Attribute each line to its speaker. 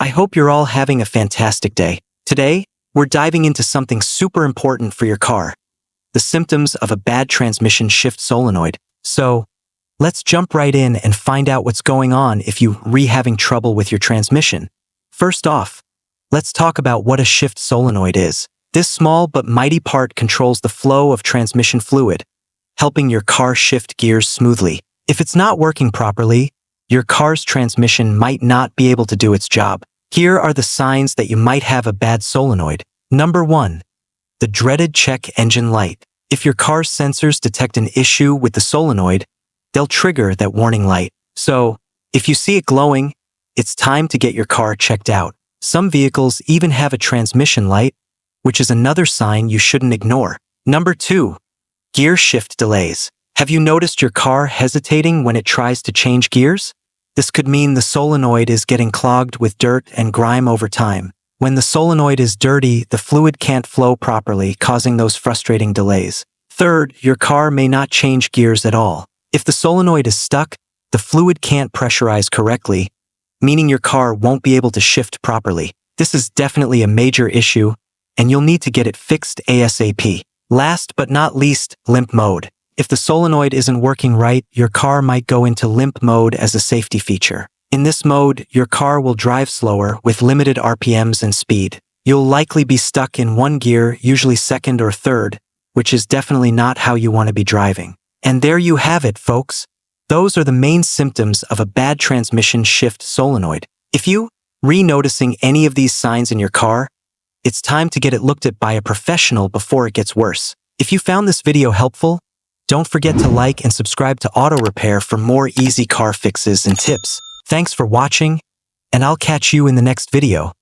Speaker 1: I hope you're all having a fantastic day. Today, we're diving into something super important for your car, the symptoms of a bad transmission shift solenoid. So, let's jump right in and find out what's going on if you're having trouble with your transmission. First off, let's talk about what a shift solenoid is. This small but mighty part controls the flow of transmission fluid, helping your car shift gears smoothly. If it's not working properly, your car's transmission might not be able to do its job. Here are the signs that you might have a bad solenoid. Number 1. The dreaded check engine light. If your car's sensors detect an issue with the solenoid, they'll trigger that warning light. So, if you see it glowing, it's time to get your car checked out. Some vehicles even have a transmission light, which is another sign you shouldn't ignore. Number 2. Gear shift delays. Have you noticed your car hesitating when it tries to change gears? This could mean the solenoid is getting clogged with dirt and grime over time. When the solenoid is dirty, the fluid can't flow properly, causing those frustrating delays. Third, your car may not change gears at all. If the solenoid is stuck, the fluid can't pressurize correctly, meaning your car won't be able to shift properly. This is definitely a major issue, and you'll need to get it fixed ASAP. Last but not least, limp mode. If the solenoid isn't working right, your car might go into limp mode as a safety feature. In this mode, your car will drive slower with limited RPMs and speed. You'll likely be stuck in one gear, usually second or third, which is definitely not how you want to be driving. And there you have it, folks. Those are the main symptoms of a bad transmission shift solenoid. If you noticing any of these signs in your car, it's time to get it looked at by a professional before it gets worse. If you found this video helpful, don't forget to like and subscribe to Auto Repair for more easy car fixes and tips. Thanks for watching, and I'll catch you in the next video.